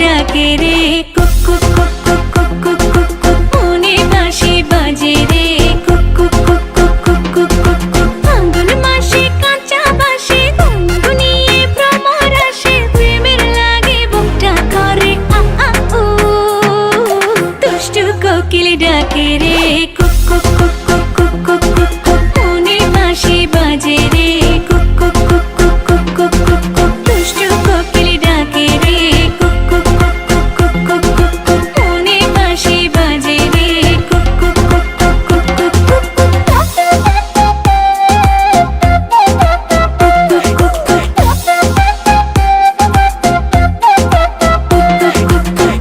ডাকে রে কুক কুক কুক কুক কুক কুক কুক কুক মনে বাঁশি বাজে রে কুক কুক কুক কুক কুক কুক কুক কুক ফাল্গুন মাসে কাঁচা বাঁশি গুনগুনিয়ে ভ্রমর আসে প্রেমের লাগে বুকটা করে আ আ উ দুষ্টু কোকিল ডাকে রে।